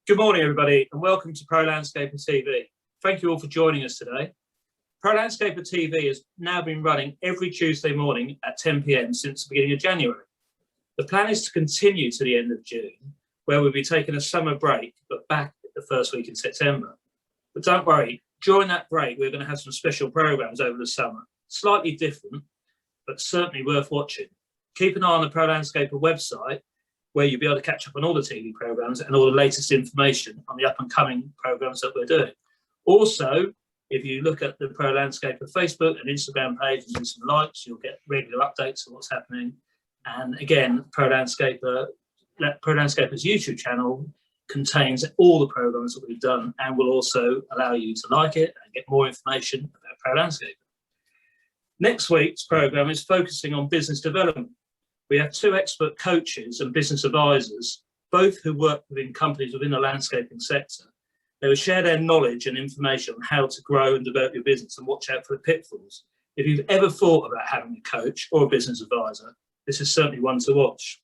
Good morning, everybody, and welcome to Pro Landscaper TV. Thank you all for joining us today. Pro Landscaper TV has now been running every Tuesday morning at 10 p.m. since the beginning of January. The plan is to continue to the end of June, where we'll be taking a summer break, but back the first week in September. But don't worry, during that break, we're going to have some special programs over the summer, slightly different, but certainly worth watching. Keep an eye on the Pro Landscaper website, where you'll be able to catch up on all the TV programs and all the latest information on the up-and-coming programs that we're doing. Also, if you look at the Pro Landscaper Facebook and Instagram page and give some likes, you'll get regular updates on what's happening. And again, Pro Landscaper's YouTube channel contains all the programs that we've done and will also allow you to like it and get more information about Pro Landscaper. Next week's program is focusing on business development. We have two expert coaches and business advisors, both who work within companies within the landscaping sector. They will share their knowledge and information on how to grow and develop your business and watch out for the pitfalls. If you've ever thought about having a coach or a business advisor, this is certainly one to watch.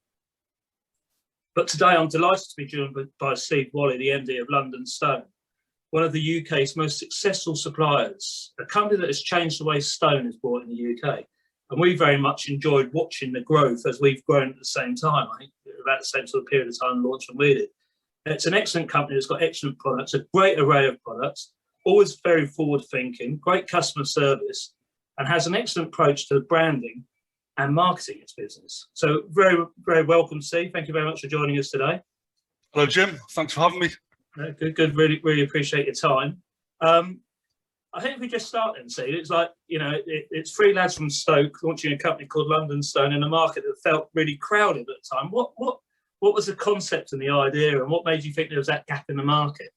But today I'm delighted to be joined by Steve Wally, the MD of London Stone, one of the UK's most successful suppliers, a company that has changed the way stone is bought in the UK. And we very much enjoyed watching the growth as we've grown at the same time, I think, about the same sort of period of time launch when we did. It's an excellent company that's got excellent products, a great array of products, always very forward thinking, great customer service, and has an excellent approach to branding and marketing its business. So very, very welcome, Steve. Thank you very much for joining us today. Hello, Jim. Thanks for having me. Good. Really appreciate your time. I think if we just start then, Steve, it's like, you know, it's three lads from Stoke launching a company called London Stone in a market that felt really crowded at the time. What was the concept and the idea, and what made you think there was that gap in the market?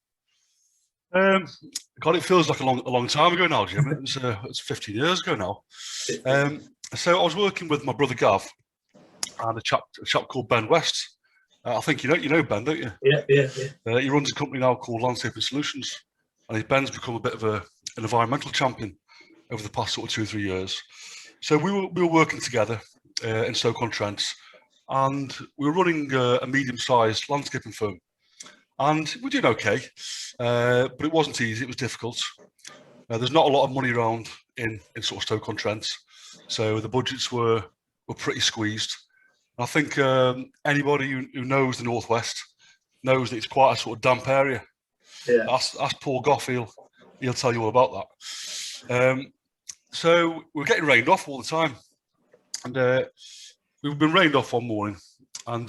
God, it feels like a long time ago now, Jim. It's 15 years ago now. So I was working with my brother Gav and a chap called Ben West. I think you know Ben, don't you? Yeah. He runs a company now called Landscaping Solutions, and Ben's become a bit of an environmental champion over the past sort of 2 or 3 years. So we were working together in Stoke-on-Trent, and we were running a medium-sized landscaping firm, and we did okay, but it wasn't easy. It was difficult. There's not a lot of money around in sort of Stoke-on-Trent, so the budgets were pretty squeezed. I think anybody who knows the Northwest knows that it's quite a sort of damp area. Yeah. Ask Paul Goff, he'll tell you all about that. So we were getting rained off all the time, and we've been rained off one morning, and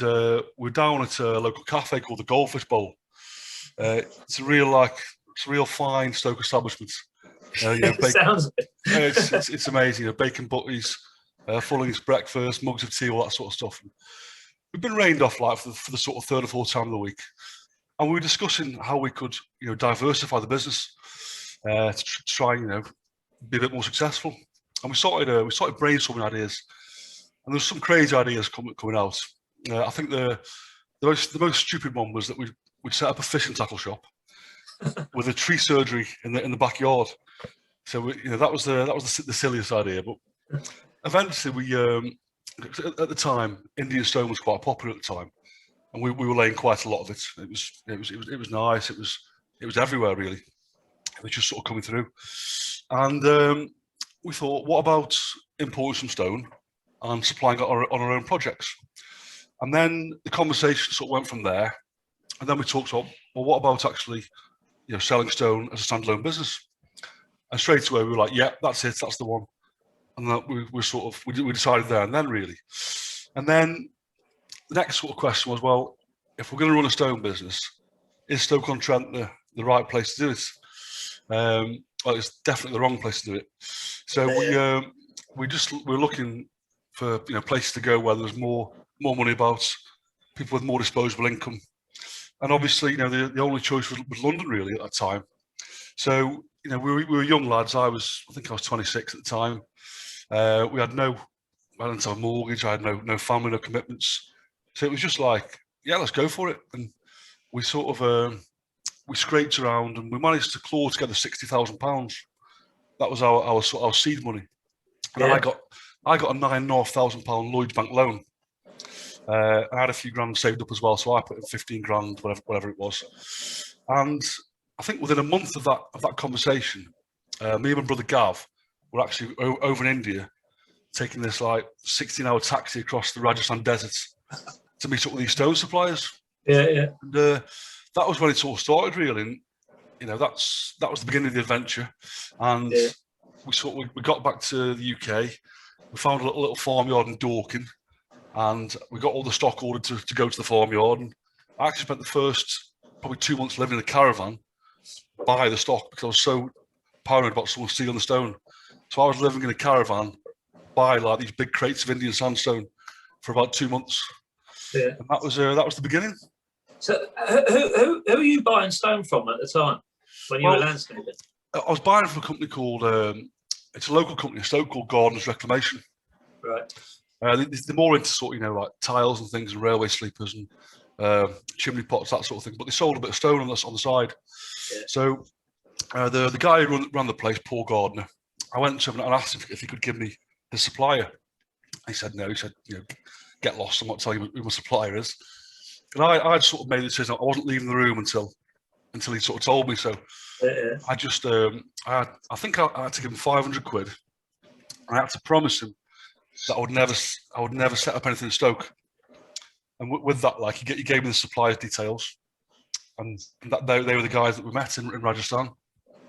we're down at a local cafe called the Goldfish Bowl. It's a real fine Stoke establishment. Sounds it. It's amazing. Bacon butties, Fullings breakfast, mugs of tea, all that sort of stuff. We've been rained off like for the sort of third or fourth time of the week, and we were discussing how we could, diversify the business to try and, be a bit more successful. And we started brainstorming ideas, and there was some crazy ideas coming out. I think the most stupid one was that we'd set up a fish and tackle shop with a tree surgery in the backyard. So that was the silliest idea. But eventually we at the time, Indian stone was quite popular at the time, and we were laying quite a lot of it. It was nice. It was everywhere really. It was just sort of coming through, and we thought, what about importing some stone and supplying it on our own projects? And then the conversation sort of went from there, and then we talked about, well, what about actually, selling stone as a standalone business? And straight away we were like, yeah, that's it, that's the one. And that we decided there and then really. And then the next sort of question was, well, if we're going to run a stone business, is Stoke-on-Trent the right place to do it? Well, it's definitely the wrong place to do it. So we're looking for places to go where there's more money about, people with more disposable income, and obviously the only choice was London really at that time. So we were young lads. I think I was 26 at the time. I didn't have a mortgage. I had no family, no commitments. So it was just like, yeah, let's go for it. And we sort of we scraped around, and we managed to claw together £60,000. That was our seed money. And I got a £9,500 Lloyds Bank loan. I had a few grand saved up as well, so I put in 15 grand, whatever it was. And I think within a month of that conversation, me and my brother Gav were actually over in India, taking this like 16-hour taxi across the Rajasthan deserts to meet up with these stone suppliers. Yeah. And that was when it all started, really. And, that was the beginning of the adventure. And we got back to the UK. We found a little farmyard in Dorking, and we got all the stock ordered to go to the farmyard. And I actually spent the first probably 2 months living in a caravan by the stock because I was so paranoid about someone stealing the stone. So I was living in a caravan by like these big crates of Indian sandstone for about 2 months. Yeah. And that was the beginning. So who are you buying stone from at the time when you were landscaping? I was buying from a company called, it's a local company in Stoke called Gardens Reclamation. Right. They're more into sort of, like tiles and things and railway sleepers and chimney pots, that sort of thing. But they sold a bit of stone on the side. Yeah. So the guy who ran the place, Paul Gardner, I went to him and asked him if he could give me his supplier. He said no. He said, get lost. I'm not telling you who my supplier is. And I'd sort of made the decision. I wasn't leaving the room until he sort of told me. So I just, I think I had to give him 500 quid. I had to promise him that I would never set up anything in Stoke. And with that, like, he gave me the supplier's details, and that they were the guys that we met in Rajasthan.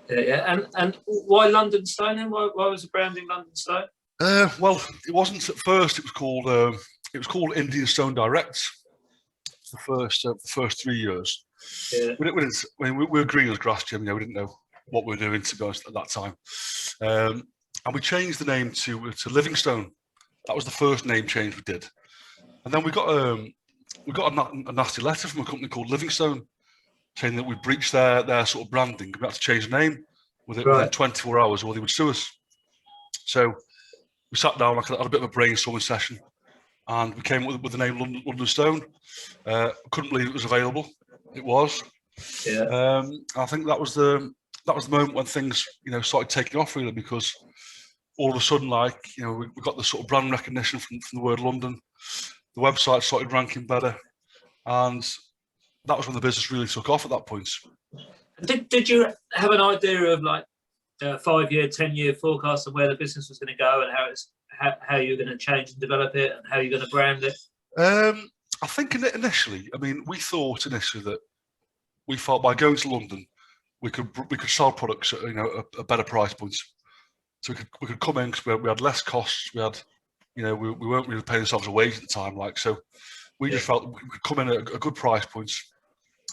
Yeah. And why London Stone then? Why was the branding London Stone? Well, it wasn't at first. It was called Indian Stone Direct. The first 3 years. Yeah. We were green as grass, Jim. We didn't know what we were doing, to be honest, at that time. And we changed the name to Livingstone. That was the first name change we did. And then we got a nasty letter from a company called Livingstone saying that we breached their sort of branding. We had to change the name within 24 hours or they would sue us. So we sat down, had a bit of a brainstorming session, and we came up with the name London Stone. Couldn't believe it was available. It was. Yeah. I think that was the moment when things started taking off, really, because all of a sudden, we got the sort of brand recognition from the word London. The website started ranking better, and that was when the business really took off at that point. Did you have an idea of 5-year, 10-year forecast of where the business was going to go and how you're going to change and develop it and how you're going to brand it? I think initially, we thought that we felt by going to London, we could sell products at a better price point. So we could come in because we had less costs. We had, we weren't really paying ourselves a wage at the time, so we just felt we could come in at a good price point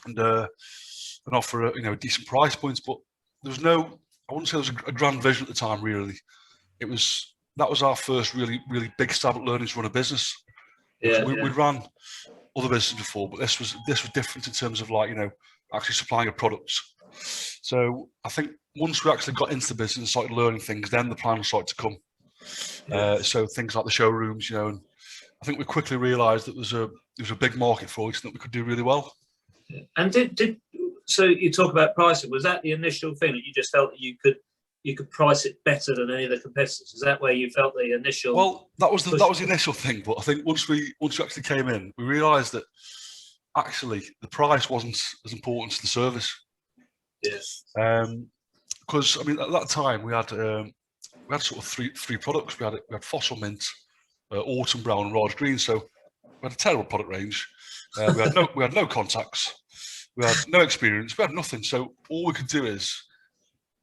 and offer a decent price points. But there was I wouldn't say there was a grand vision at the time, really. That was our first really big stab at learning to run a business. We'd ran other businesses before, but this was different in terms of actually supplying a product. So I think once we actually got into the business and started learning things, then the plan started to come. So things like the showrooms, and I think we quickly realised that there was a big market for it and that we could do really well. And so you talk about pricing. Was that the initial thing that you just felt that you could price it better than any of the competitors? Is that where you felt the initial? Well, that was the initial thing. But I think once we actually came in, we realised that actually the price wasn't as important as the service. Yes. Because at that time we had sort of three products. We had fossil mint, autumn brown, and Raj green. So we had a terrible product range. We had no contacts. We had no experience. We had nothing. So all we could do is,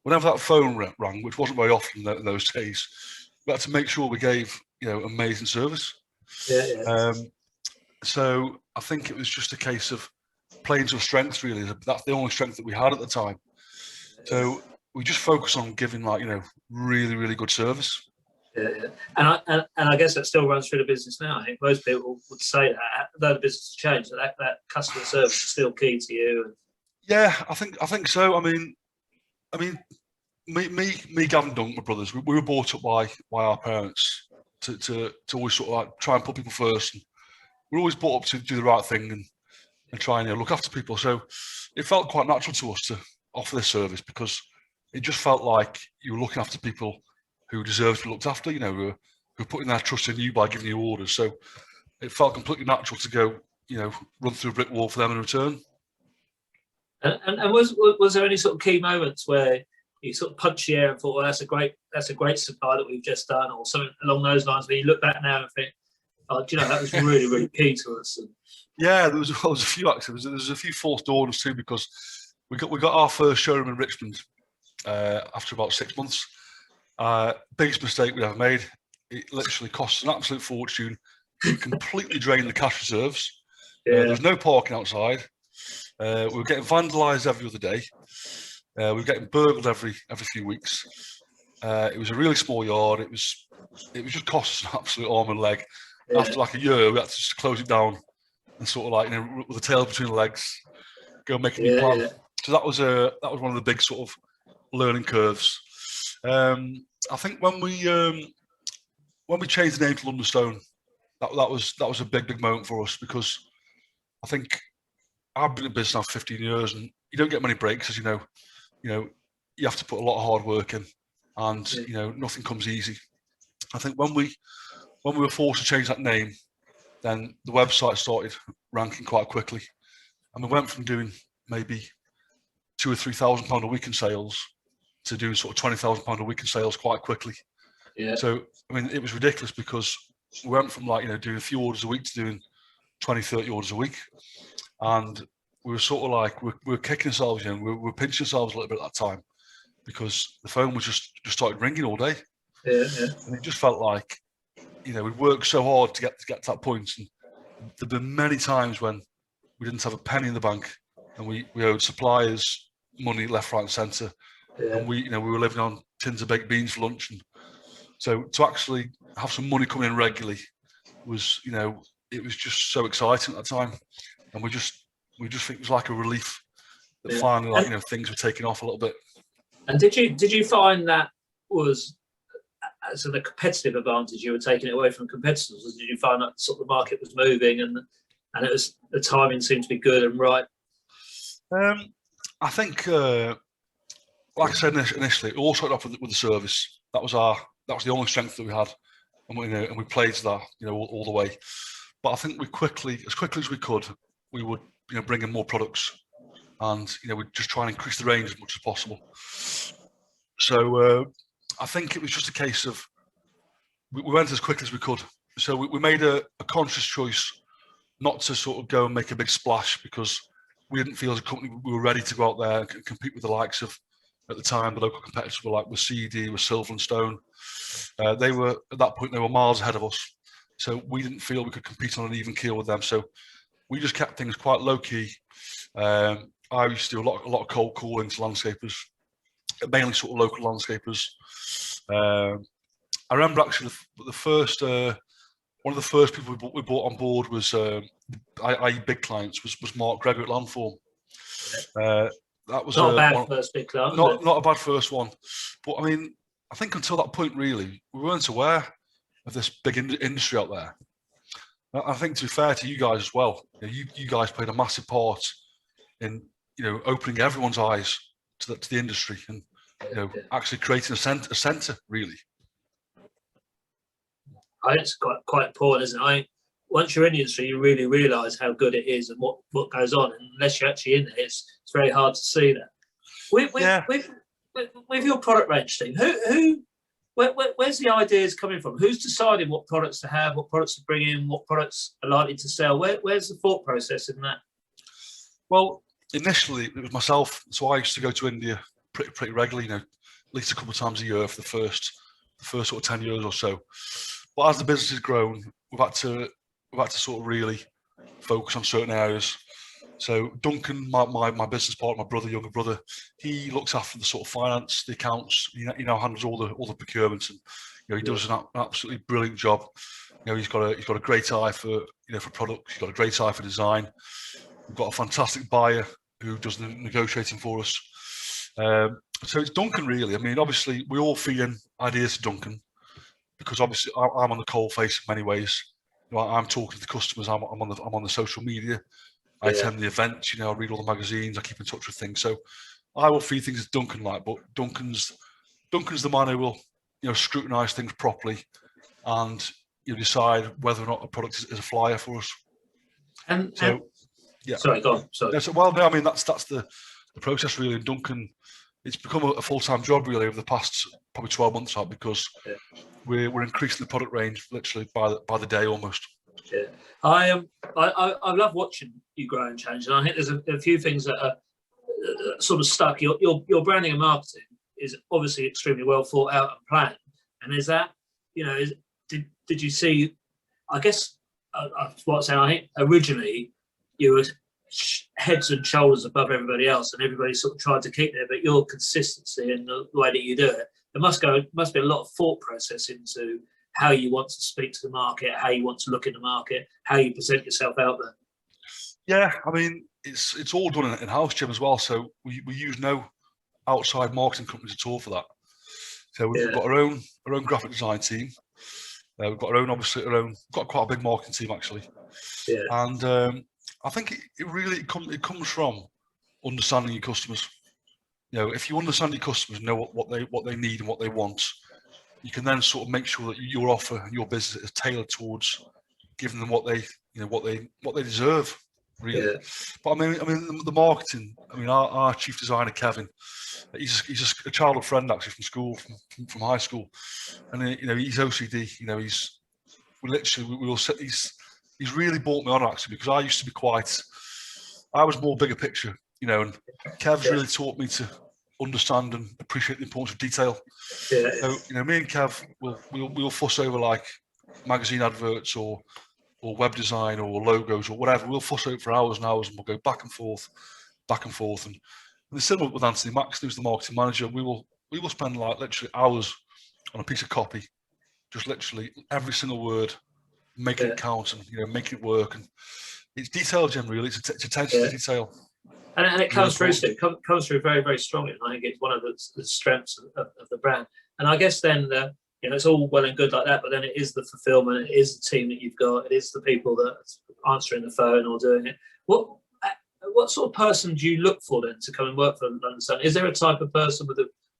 whenever that phone rang, which wasn't very often in those days, we had to make sure we gave amazing service. Yeah. So I think it was just a case of playing to our strengths, really. That's the only strength that we had at the time. So we just focused on giving really, really good service. Yeah. And I guess that still runs through the business now. I think most people would say that, though the business has changed, that customer service is still key to you. Yeah, I think so. Me, Gavin Dunk, my brothers, we were brought up by our parents to always sort of try and put people first. And we're always brought up to do the right thing and try and look after people. So it felt quite natural to us to offer this service because it just felt like you were looking after people who deserve to be looked after, who are putting their trust in you by giving you orders. So it felt completely natural to go, run through a brick wall for them in return. And was there any sort of key moments where you sort of punched the air and thought, well, that's a great supply that we've just done, or something along those lines, where you look back now and think, oh, do you know, that was really, really key to us? Yeah, there was a few actually. There was a few forced orders too, because we got our first showroom in Richmond after about 6 months. Biggest mistake we ever made. It literally cost an absolute fortune. It completely drained the cash reserves. There was no parking outside. We were getting vandalised every other day. We were getting burgled every few weeks. It was a really small yard. It was just cost us an absolute arm and leg. Yeah. After like a year, we had to just close it down and sort of like, with the tail between the legs, go make a new plan. Yeah. So that was one of the big sort of learning curves. I think when we changed the name to London Stone, that was a big moment for us, because I think I've been in business now for 15 years, and you don't get many breaks, as you know. You have to put a lot of hard work in, and nothing comes easy. I think when we were forced to change that name, then the website started ranking quite quickly, and we went from doing maybe £2,000 or £3,000 a week in sales to doing sort of £20,000 a week in sales quite quickly. Yeah. So I mean, it was ridiculous, because we went from doing a few orders a week to doing 20, 30 orders a week, and we were sort of like we were kicking ourselves in. We were pinching ourselves a little bit at that time, because the phone was just started ringing all day. Yeah. And it just felt like we'd worked so hard to get to that point, and there'd been many times when we didn't have a penny in the bank, and we owed suppliers money left, right, and centre. Yeah. And we were living on tins of baked beans for lunch, and so to actually have some money coming in regularly was, it was just so exciting at that time, and we just think it was like a relief that finally, things were taking off a little bit. And did you find that was as a competitive advantage, you were taking it away from competitors, or did you find that sort of the market was moving and it was, the timing seemed to be good and right? I think, like I said initially, it all started off with the service. That was the only strength that we had, and we played to that, all the way. But I think as quickly as we could, we would, bring in more products, and we'd just try and increase the range as much as possible. So I think it was just a case of we went as quickly as we could. So we made a conscious choice not to sort of go and make a big splash, because we didn't feel as a company we were ready to go out there and compete with the likes of, at the time, the local competitors were like with CD, with Silver and Stone. They were, at that point, they were miles ahead of us. So we didn't feel we could compete on an even keel with them. So we just kept things quite low key. I used to do a lot of cold calling to landscapers, mainly sort of local landscapers. I remember actually the first, one of the first people we brought on board was, i.e. big clients, was Mark Gregor at Landform. That was not a bad first big client. Not a bad first one. But I mean, I think until that point, really, we weren't aware of this big industry out there. I think, to be fair to you guys as well, you guys played a massive part in opening everyone's eyes to the industry, and actually creating a centre really. I think it's quite important, isn't it? Once you're in the industry, you really realise how good it is and what goes on. And unless you're actually in there, it's very hard to see that. With your product range team, where's the ideas coming from? Who's deciding what products to have, what products to bring in, what products are likely to sell? Where's the thought process in that? Well, initially it was myself, so I used to go to India pretty regularly, at least a couple of times a year for the first sort of 10 years or so. But as the business has grown, we've had to sort of really focus on certain areas. So Duncan, my business partner, my younger brother, he looks after the sort of finance, the accounts. He now handles all the procurement, and he does an absolutely brilliant job. He's got a great eye for for products. He's got a great eye for design. We've got a fantastic buyer who does the negotiating for us. So it's Duncan really. I mean, obviously we all feed in ideas to Duncan, because obviously I'm on the coal face in many ways. I'm talking to the customers. I'm on the social media. I attend the events. I read all the magazines. I keep in touch with things. So I will feed things to Duncan, but Duncan's the man who will scrutinise things properly, and you decide whether or not a product is a flyer for us. And yeah. Sorry, go on. Sorry. Well, no, I mean that's the process really. And Duncan, it's become a full-time job really over the past probably 12 months now, because we're increasing the product range literally by the day almost. Yeah, I love watching you grow and change, and I think there's a few things that are sort of stuck. Your branding and marketing is obviously extremely well thought out and planned. And is that, did you see? I guess what I'm saying. I think originally you were heads and shoulders above everybody else, and everybody sort of tried to keep there. But your consistency and the way that you do it, there must be a lot of thought process into how you want to speak to the market, how you want to look in the market, how you present yourself out there. Yeah, I mean, it's all done in house, Jim, as well. So we use no outside marketing companies at all for that. So we've got our own graphic design team. We've got got quite a big marketing team actually. Yeah. And I think it comes from understanding your customers. If you understand your customers, know what they need and what they want, you can then sort of make sure that your offer and your business is tailored towards giving them what they deserve, really. Yeah. But I mean the marketing. I mean our chief designer Kevin, he's just a childhood friend actually from school, from high school, and he's OCD. He's really brought me on actually, because I used to be I was more bigger picture, and Kev's really taught me to understand and appreciate the importance of detail. Yeah. So me and Kev we'll fuss over like magazine adverts or web design or logos or whatever. We'll fuss over for hours and hours, and we'll go back and forth. And the similar with Anthony Max, who's the marketing manager. We will spend like literally hours on a piece of copy, just literally every single word, making it count and making it work. And it's detail, Jim. Really, it's attention to detail. And it comes through. It comes through very, very strongly. And I think it's one of the strengths of the brand. And I guess then it's all well and good like that, but then it is the fulfillment. It is the team that you've got. It is the people that are answering the phone or doing it. What sort of person do you look for then to come and work for London Sun? Is there a type of person with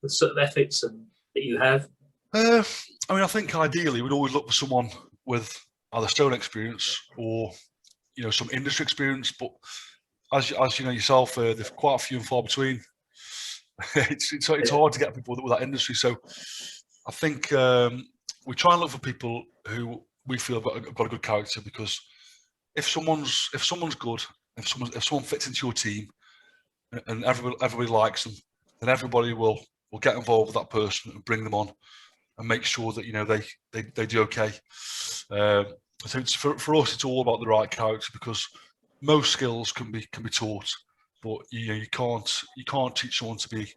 sort of ethics that you have? I mean, I think ideally we'd always look for someone with either stone experience or some industry experience, but as you know yourself, they're quite a few and far between. It's hard to get people with that industry. So I think we try and look for people who we feel have got a good character, because if someone's good, if someone fits into your team and everybody likes them, then everybody will get involved with that person and bring them on and make sure that they do okay. So for us, it's all about the right character, because most skills can be taught, but you can't teach someone to be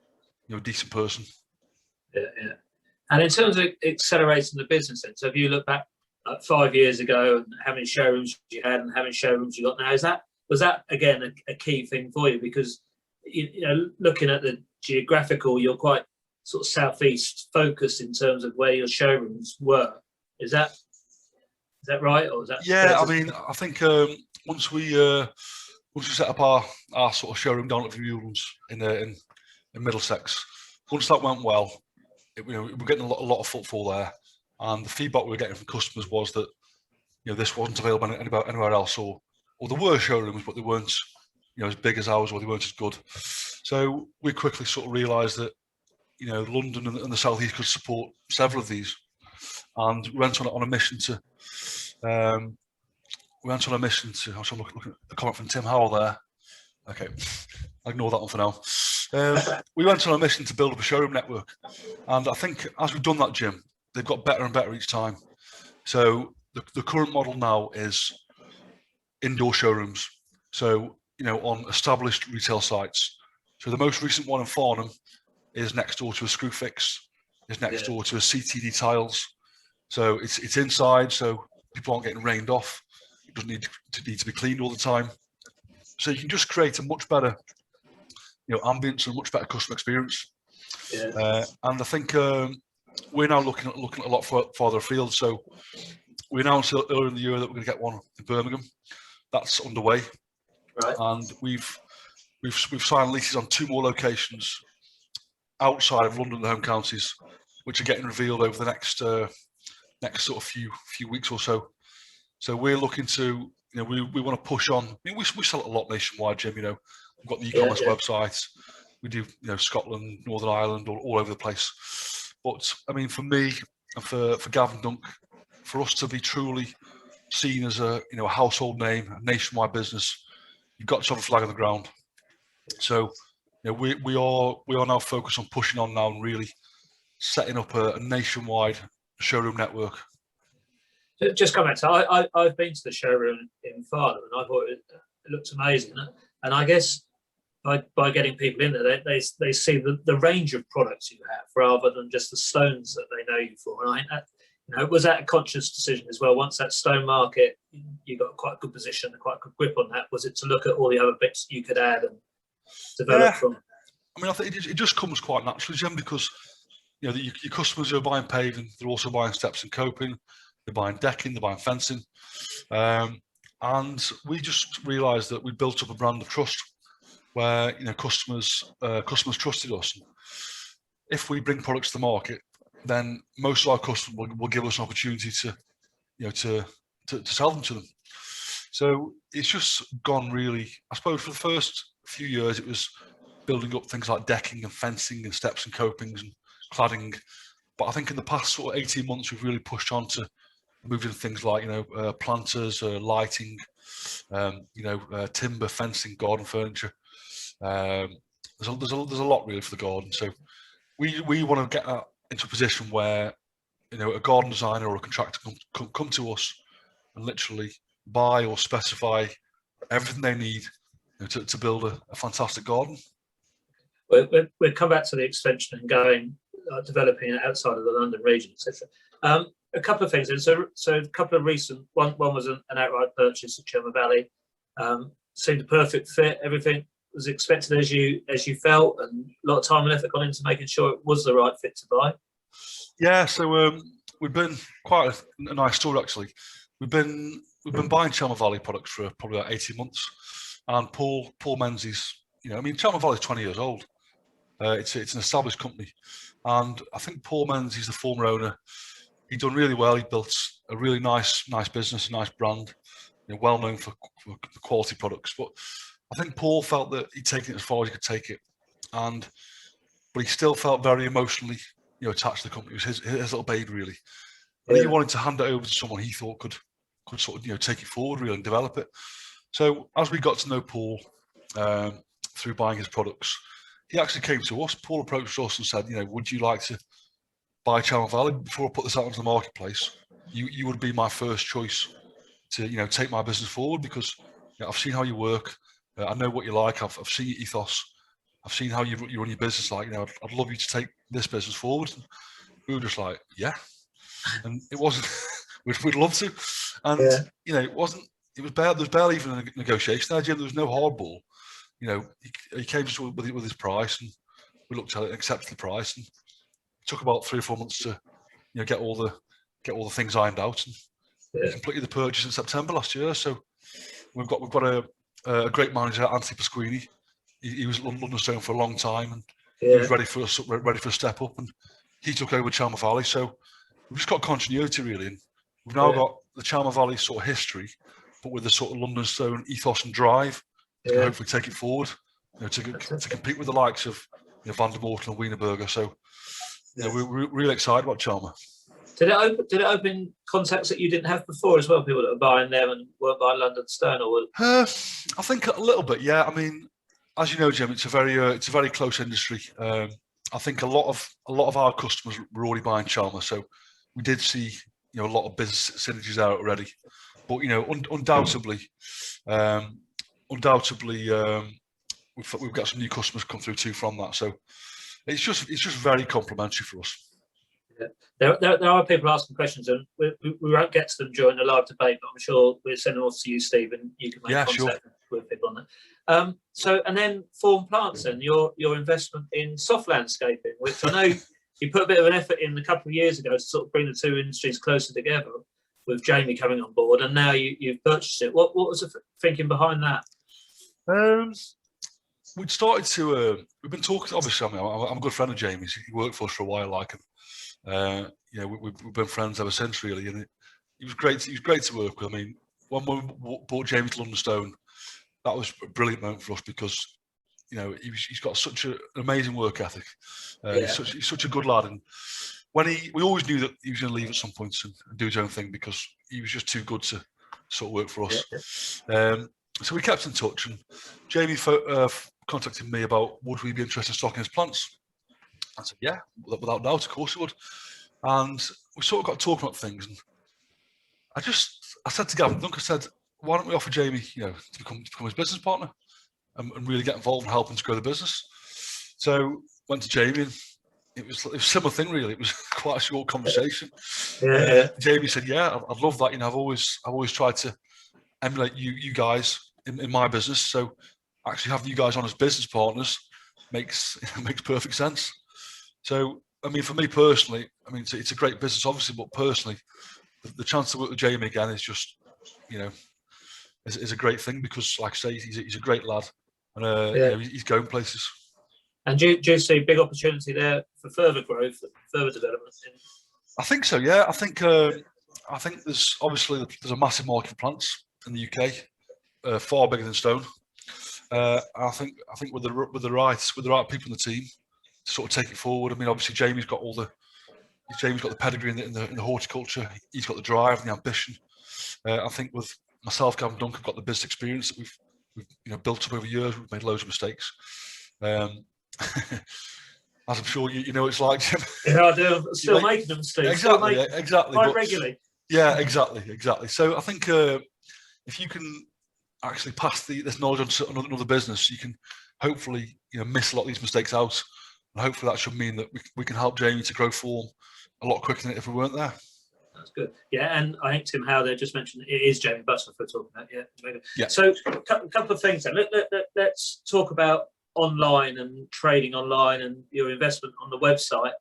a decent person. Yeah. And in terms of accelerating the business, then, so if you look back like 5 years ago and how many showrooms you had and how many showrooms you got now, was that again a key thing for you? Because looking at the geographical, you're quite sort of southeast focused in terms of where your showrooms were. Is that right, or is that? Yeah, I mean, I think once we set up our sort of showroom down at Wilkinson in Middlesex, once that went well, we're getting a lot of footfall there, and the feedback we were getting from customers was that this wasn't available anywhere else, or there were showrooms, but they weren't as big as ours, or they weren't as good. So we quickly sort of realised that London and the South East could support several of these, and we went on a mission to. I'm looking at a comment from Tim Howell there. Okay, ignore that one for now. We went on a mission to build up a showroom network, and I think as we've done that, Jim, they've got better and better each time. So the current model now is indoor showrooms, so on established retail sites. So the most recent one in Farnham is next door to a Screwfix, is next door to a CTD Tiles. So it's inside, so people aren't getting rained off. It doesn't need to be cleaned all the time. So you can just create a much better ambience and a much better customer experience. Yeah. And I think we're now looking at a lot farther afield. So we announced earlier in the year that we're going to get one in Birmingham. That's underway, right? And we've signed leases on 2 more locations outside of London and the home counties, which are getting revealed over the next next sort of few weeks or so. So we're looking to, we want to push on. I mean, we sell it a lot nationwide, Jim. We've got the e-commerce website. We do, Scotland, Northern Ireland, all over the place. But I mean, for me and for Gavin Dunk, for us to be truly seen as a household name, a nationwide business, you've got to have a flag on the ground. So we are now focused on pushing on now and really setting up a nationwide showroom network. Just come back to, I've been to the showroom in Farnham, and I thought it looks amazing. And I guess by getting people in there, they see the range of products you have rather than just the stones that they know you for. And was that a conscious decision as well? Once that stone market, you got quite a good position, quite a good grip on that. Was it to look at all the other bits you could add and develop from? I mean, I think it just comes quite naturally, Jim, because your customers are buying paving, they're also buying steps and coping, they're buying decking, they're buying fencing, and we just realised that we built up a brand of trust where customers trusted us. If we bring products to the market, then most of our customers will give us an opportunity to sell them to them. So it's just gone really. I suppose for the first few years it was building up things like decking and fencing and steps and copings and cladding. But I think in the past sort of 18 months we've really pushed on to move into things like planters, lighting, timber, fencing, garden furniture. There's a lot really for the garden. So we want to get that into a position where a garden designer or a contractor come to us and literally buy or specify everything they need to build a fantastic garden. We'll come back to the extension and going developing it outside of the London region, etc. A couple of things. So a couple of recent. One was an outright purchase at Chelmer Valley. Seemed a perfect fit. Everything was expected as you felt, and a lot of time and effort gone into making sure it was the right fit to buy. Yeah. So we've been quite a nice story actually. We've been buying Chelmer Valley products for probably about 18 months, and Paul Menzies. Chelmer Valley is 20 years old. It's an established company, and I think Paul Menzies, the former owner, he'd done really well. He built a really nice business, a nice brand, well known for quality products. But I think Paul felt that he'd taken it as far as he could take it, but he still felt very emotionally, attached to the company. It was his little baby, really, and he wanted to hand it over to someone he thought could sort of take it forward, really, and develop it. So as we got to know Paul through buying his products, he actually came to us. Paul approached us and said, would you like to buy Chelmer Valley? Before I put this out into the marketplace, you would be my first choice to take my business forward, because I've seen how you work. I know what you like. I've seen your ethos. I've seen how you run your business. I'd love you to take this business forward. And we were just like, yeah. And it wasn't. we'd love to. And it wasn't. It was barely. There's barely even a negotiation there, Jim. There was no hardball. He came just with his price, and we looked at it and accepted the price. And it took about 3 or 4 months to get all the things ironed out, and we completed the purchase in September last year. So we've got a great manager, Anthony Pasquini. He was at London Stone for a long time, and he was ready for a step up, and he took over Chelmer Valley. So we've just got continuity, really, and we've now got the Chelmer Valley sort of history, but with the sort of London Stone ethos and drive to hopefully take it forward, to compete with the likes of Van der Morten and Wienerberger. So we're really excited about Chelmer. Did it open contacts that you didn't have before as well? People that were buying them and weren't buying London Stone, or? I think a little bit, yeah. I mean, as you know, Jim, it's a very close industry. I think a lot of our customers were already buying Chelmer, so we did see a lot of business synergies there already. But undoubtedly, we've got some new customers come through too from that. So it's just very complimentary for us. Yeah. There are people asking questions, and we won't get to them during the live debate, but I'm sure we'll send them off to you, Steve, and you can make contact with people on that. So, and then Form Plants, and your investment in soft landscaping, which I know you put a bit of an effort in a couple of years ago to sort of bring the two industries closer together, with Jamie coming on board, and now you've purchased it. What was the thinking behind that? We'd started to. We've been talking. Obviously, I'm a good friend of Jamie's. He worked for us for a while, You know, we've been friends ever since, really, and he was great. He was great to work with. I mean, when we brought Jamie to London Stone, that was a brilliant moment for us because, you know, he's got such an amazing work ethic. He's such a good lad, and we always knew that he was going to leave at some point and do his own thing because he was just too good to sort of work for us. So we kept in touch, and Jamie contacted me about would we be interested in stocking his plants. I said, yeah, without doubt, of course we would. And we sort of got talking about things, and I said to Gavin Dunk, I said, why don't we offer Jamie, you know, to become his business partner and really get involved and help him to grow the business. So went to Jamie, and it was a similar thing, really. It was quite a short conversation. Jamie said, yeah, I'd love that. You know, I've always tried to emulate you guys in my business. So actually having you guys on as business partners makes perfect sense. So, I mean, for me personally, I mean, it's a great business, obviously, but personally, the chance to work with Jamie again is just, you know, is a great thing because, like I say, he's a great lad, and you know, he's going places. And do you see big opportunity there for further growth, further development? I think so. Yeah, I think there's a massive market for plants in the UK, far bigger than stone. I think with the right people in the team to sort of take it forward. I mean, obviously Jamie's got the pedigree in the horticulture. He's got the drive and the ambition. I think with myself, Gavin Dunk, have got the business experience that we've you know built up over years. We've made loads of mistakes. As I'm sure you know, it's like Jim. Yeah, I do. I'm still making them mistakes. Exactly. Quite regularly. Yeah, exactly. So I think if you can actually pass this knowledge on to another business, you can hopefully, you know, miss a lot of these mistakes out, and hopefully that should mean that we can help Jamie to grow form a lot quicker than if we weren't there. That's good. Yeah, and I think Tim Howder just mentioned it is Jamie Butler we're talking about. Yeah. So a couple of things then. Let's talk about online and trading online and your investment on the website,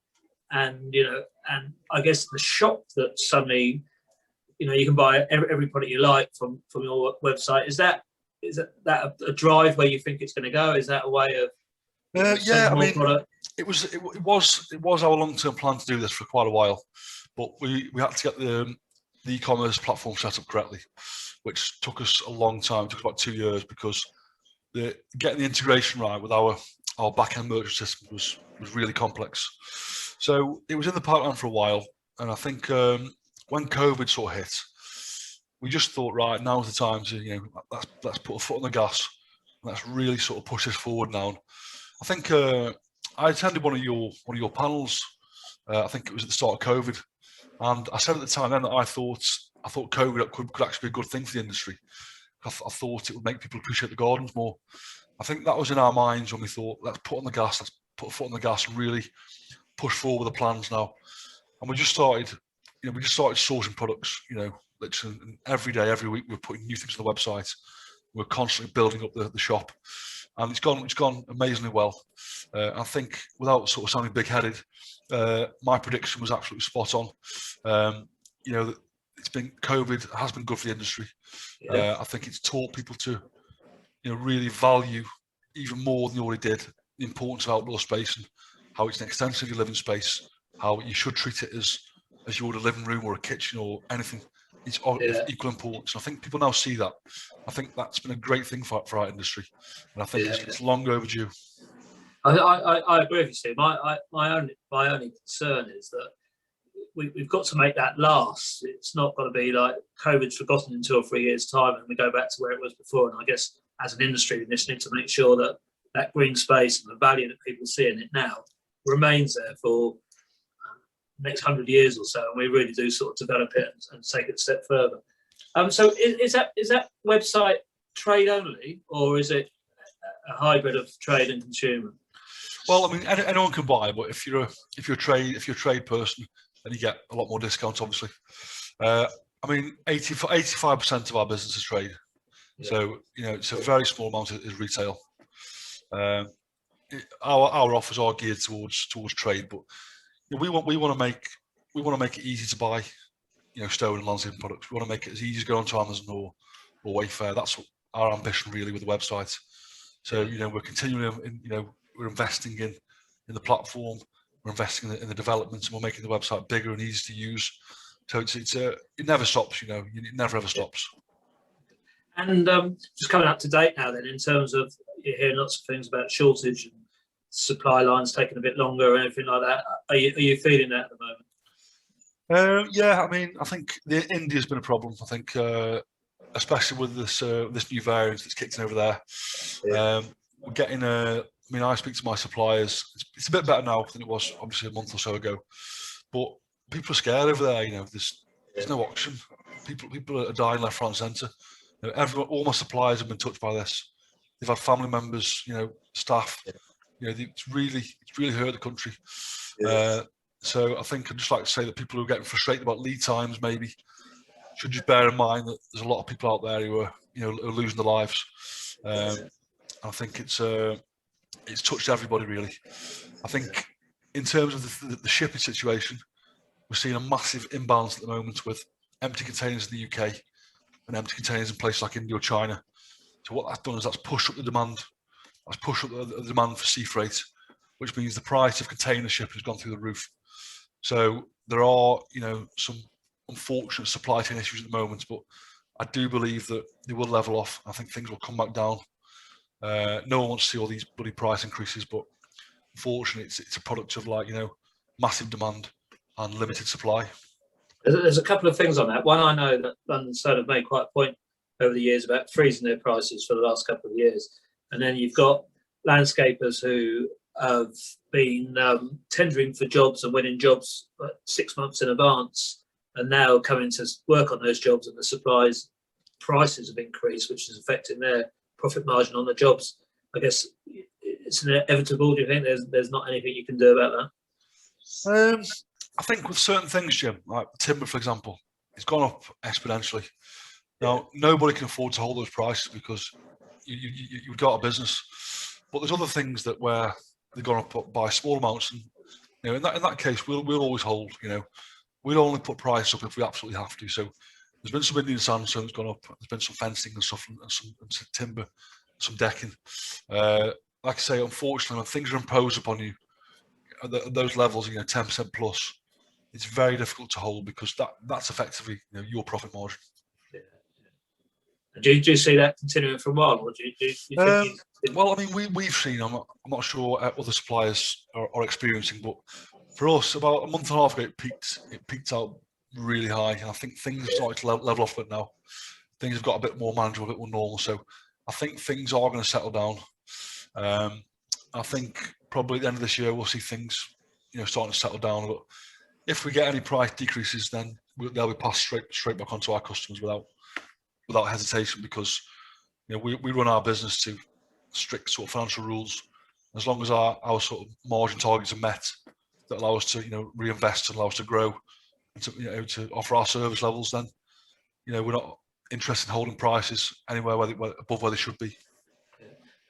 and you know, and I guess the shop that suddenly, you know, you can buy every product you like from your website. Is that a drive where you think it's going to go? Is that a way of yeah, I mean, product? it was our long-term plan to do this for quite a while, but we had to get the e-commerce platform set up correctly, which took us a long time. It took about 2 years because getting the integration right with our back-end merchant system was really complex. So it was in the pipeline for a while, and I think when COVID sort of hit, we just thought, right, now's the time to, you know, let's put a foot on the gas, and let's really sort of push this forward now. I think I attended one of your panels. I think it was at the start of COVID, and I said at the time then that I thought COVID could actually be a good thing for the industry. I thought it would make people appreciate the gardens more. I think that was in our minds when we thought, let's put a foot on the gas and really push forward with the plans now. And we just started sourcing products, you know, literally every day, every week, we're putting new things on the website. We're constantly building up the shop, and it's gone amazingly well. I think, without sort of sounding big-headed, my prediction was absolutely spot on. You know, COVID has been good for the industry. I think it's taught people to, you know, really value even more than they already did the importance of outdoor space and how it's an extension of your living space, how you should treat it as you would a living room or a kitchen or anything. It's of equal importance. I think people now see that. I think that's been a great thing for our industry, and I think it's long overdue. I agree with you, Steve. My only concern is that we've got to make that last. It's not going to be like COVID's forgotten in 2 or 3 years' time and we go back to where it was before. And I guess as an industry, we just need to make sure that that green space and the value that people see in it now remains there for the next 100 years or so, and we really do sort of develop it and take it a step further. So is that website trade only, or is it a hybrid of trade and consumer? Well, I mean, anyone can buy, but if you're a trade person, then you get a lot more discounts, obviously. I mean, 85% of our business is trade, so you know it's a very small amount is retail. Our offers are geared towards trade, but you know, we want to make it easy to buy, you know, stone and landscaping products. We want to make it as easy as going onto Amazon or Wayfair. That's our ambition really with the website. So you know, we're continuing, we're investing in the platform. we're investing in the development, and we're making the website bigger and easier to use. So it never stops, it never ever stops. And just coming up to date now, then, in terms of, you're hearing lots of things about shortage and supply lines taking a bit longer and everything like that. Are you feeling that at the moment? Yeah, I mean, I think India's been a problem. I think, especially with this new variant that's kicked in over there. Yeah. We're getting I speak to my suppliers. It's a bit better now than it was obviously a month or so ago, but people are scared over there. There's no option. People are dying left, right, and centre. All my suppliers have been touched by this. They've had family members, staff. It's really hurt the country. Yeah. So I think I'd just like to say that people who are getting frustrated about lead times maybe should just bear in mind that there's a lot of people out there who are losing their lives. I think it's touched everybody really. I think in terms of the shipping situation, we're seeing a massive imbalance at the moment with empty containers in the UK and empty containers in places like India or China. So what that's done is that's pushed up the demand. That's pushed up the demand for sea freight, which means the price of container shipping has gone through the roof. So there are, some unfortunate supply chain issues at the moment, but I do believe that they will level off. I think things will come back down. No one wants to see all these bloody price increases, but unfortunately, it's a product of massive demand and limited supply. There's a couple of things on that. One, I know that London Stone have made quite a point over the years about freezing their prices for the last couple of years. And then you've got landscapers who have been tendering for jobs and winning jobs 6 months in advance, and now coming to work on those jobs, and the supplies prices have increased, which is affecting their profit margin on the jobs. I guess it's inevitable. Do you think there's not anything you can do about that? I think with certain things, Jim, like timber, for example, it's gone up exponentially. Now, nobody can afford to hold those prices because you've got a business. But there's other things where they've gone up by small amounts, and in that case, we'll always hold. We'll only put price up if we absolutely have to. So there's been some Indian sandstone that's gone up. There's been some fencing and stuff, and some timber, some decking. Like I say, unfortunately, when things are imposed upon you at those levels, 10% plus, it's very difficult to hold because that's effectively your profit margin. Yeah. Do you see that continuing for a while, or do you think? Well, I mean, we've seen. I'm not sure what other suppliers are experiencing, but for us, about a month and a half ago, it peaked out really high, and I think things have started to level off a bit now. Things have got a bit more manageable, a bit more normal. So I think things are going to settle down. I think probably at the end of this year we'll see things, starting to settle down. But if we get any price decreases, then they'll be passed straight back onto our customers without hesitation, because we run our business to strict sort of financial rules. As long as our sort of margin targets are met, that allow us to reinvest and allow us to grow and to offer our service levels, then we're not interested in holding prices anywhere above where they should be.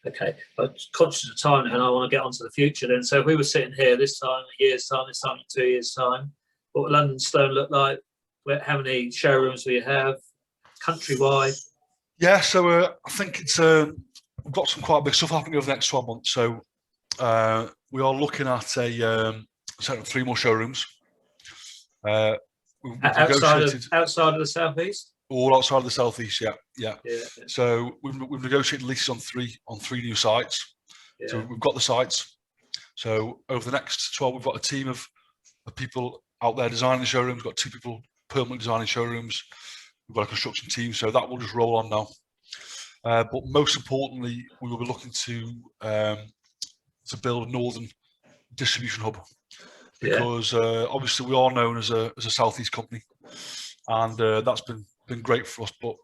Okay, I'm conscious of time, and I want to get on to the future then. So if we were sitting here this time, a year's time, this time in 2 years' time, what would London Stone look like? How many showrooms will you have, countrywide? Yeah, so I think it's we've got some quite big stuff happening over the next 12 months. So we are looking at a 3 more showrooms. Outside of the southeast? All outside of the southeast, yeah. So we've negotiated leases on three new sites. Yeah. So we've got the sites. So over the next 12, we've got a team of people out there designing the showrooms. We've got 2 people permanently designing showrooms. We've got a construction team, so that will just roll on now. But most importantly, we will be looking to build a northern distribution hub, because obviously we are known as a southeast company, and that's been great for us. But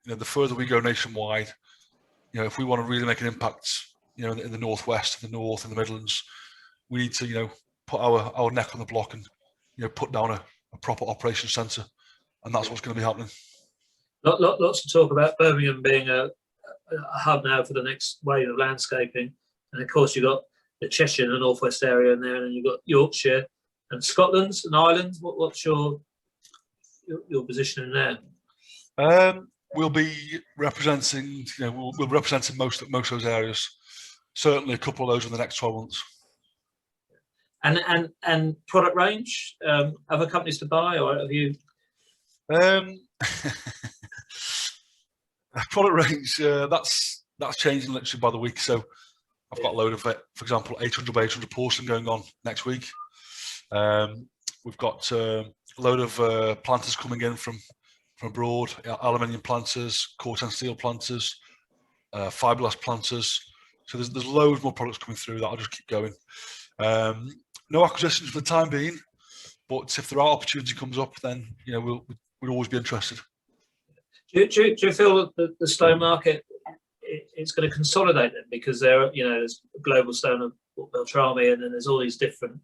the further we go nationwide, if we want to really make an impact, in the northwest, in the north, in the Midlands, we need to put our neck on the block and put down a proper operations centre, and that's what's going to be happening. Lots to talk about Birmingham being a hub now for the next wave of landscaping, and of course you've got the Cheshire and the northwest area in there, and then you've got Yorkshire and Scotland and Ireland. What's your position in there? We'll be representing, we'll be representing most of those areas. Certainly a couple of those in the next 12 months. And product range, other companies to buy, or have you? Product range, that's changing literally by the week. So I've got a load of it. For example, 800 by 800 porcelain going on next week. We've got a load of planters coming in from abroad, aluminium planters, corten steel planters, fiberglass planters. So there's loads more products coming through that I'll just keep going. No acquisitions for the time being, but if the right opportunity comes up, then we'll always be interested. Do you feel that the stone market it's going to consolidate then, because there's global stone of Beltrami, and then there's all these different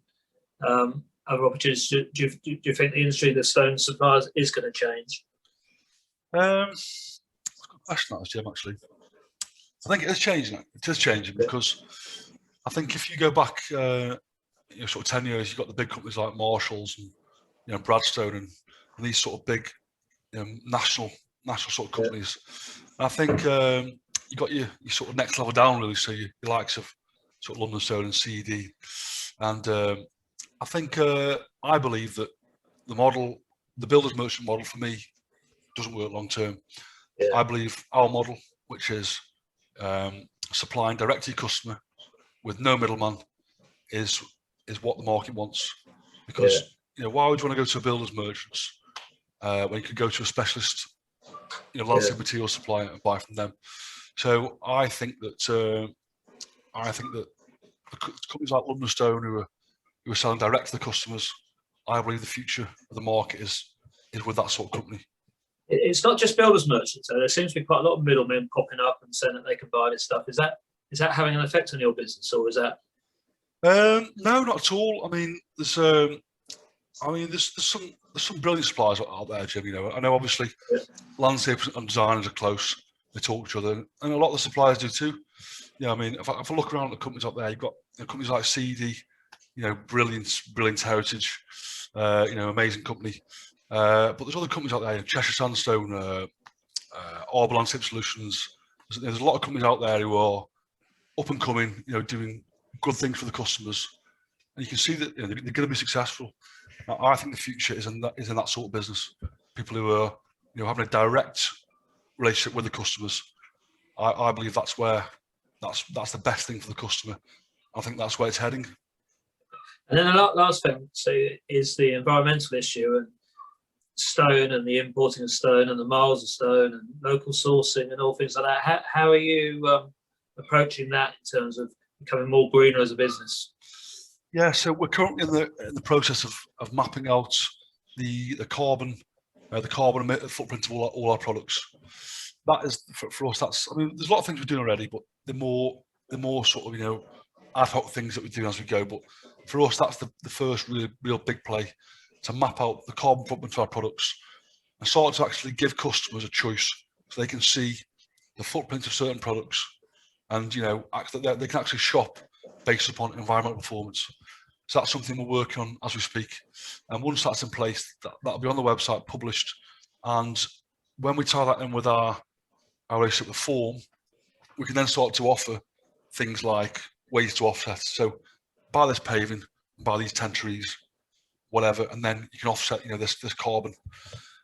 other opportunities? Do you think the industry, the stone suppliers, is going to change? That's a good question, that, Jim. Actually, I think it is changing. It is changing because I think if you go back, sort of 10 years, you've got the big companies like Marshalls and Bradstone and these sort of big national sort of companies. And I think you got your sort of next level down really, so your likes of sort of London Stone and CED. And I believe that the builder's merchant model for me doesn't work long term. Yeah. I believe our model, which is supplying direct to your customer with no middleman, is what the market wants. Because why would you want to go to a builder's merchants when you could go to a specialist landscape material supplier and buy from them? So I think that companies like London Stone who are selling direct to the customers, I believe the future of the market is with that sort of company. It's not just builders merchants, so there seems to be quite a lot of middlemen popping up and saying that they can buy this stuff. Is that having an effect on your business, or is that? No, not at all. I mean, there's some brilliant suppliers out there, Jim. I know obviously landscapers and designers are close; they talk to each other, and a lot of the suppliers do too. Yeah, I mean, if I look around at the companies out there, you've got companies like CD, brilliant heritage, amazing company. But there's other companies out there, Cheshire Sandstone, Arbor Landscape Solutions. There's a lot of companies out there who are up and coming, doing good things for the customers, and you can see that they're going to be successful. Now, I think the future is in that sort of business. People who are having a direct relationship with the customers. I believe that's the best thing for the customer. I think that's where it's heading. And then the last thing is the environmental issue and stone and the importing of stone and the miles of stone and local sourcing and all things like that. How are you approaching that in terms of becoming more greener as a business? Yeah, so we're currently in the process of mapping out the carbon footprint of all our products. That is for us. There's a lot of things we're doing already, but the more sort of ad hoc things that we do as we go. But for us, that's the first real big play, to map out the carbon footprint of our products and start to actually give customers a choice, so they can see the footprint of certain products, and they can actually shop based upon environmental performance. So that's something we're working on as we speak. And once that's in place, that'll be on the website, published. And when we tie that in with our relationship with Form, we can then start to offer things like ways to offset. So buy this paving, buy these 10 trees, whatever, and then you can offset this carbon.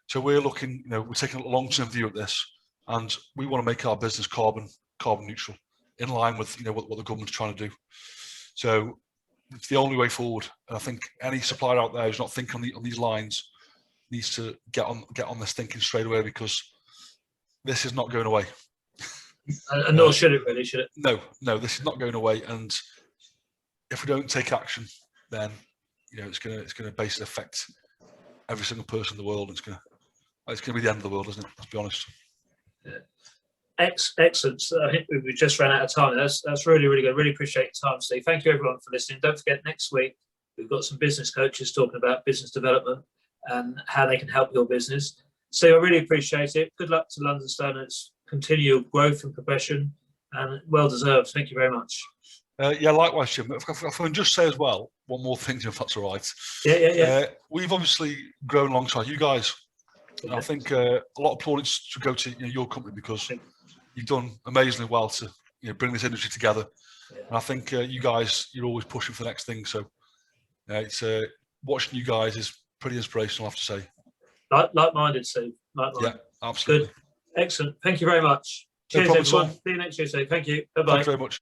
So we're looking, we're taking a long-term view at this, and we want to make our business carbon neutral, in line with what the government's trying to do. So it's the only way forward. And I think any supplier out there who's not thinking on these lines needs to get on this thinking straight away, because this is not going away. And nor should it really, should it? No, this is not going away. And if we don't take action, then it's going to basically affect every single person in the world. It's going to be the end of the world, isn't it? Let's be honest. Yeah. Excellent. I think we just ran out of time. That's really, really good. Really appreciate your time, Steve. Thank you, everyone, for listening. Don't forget, next week we've got some business coaches talking about business development and how they can help your business. Steve, I really appreciate it. Good luck to London Stone and its continual growth and progression, and well deserved. Thank you very much. Yeah, likewise, Jim. If I can just say as well, one more thing, if that's all right. Yeah. We've obviously grown alongside you guys. And I think a lot of plaudits should go to your company, because you've done amazingly well to bring this industry together. And I think you guys, you're always pushing for the next thing. So It's watching you guys is pretty inspirational, I have to say. Like-minded, Steve. Like-minded. Yeah, absolutely. Good. Excellent. Thank you very much. No Cheers, problem at all. everyone. See you next Tuesday. Thank you. Bye-bye. Thank you very much.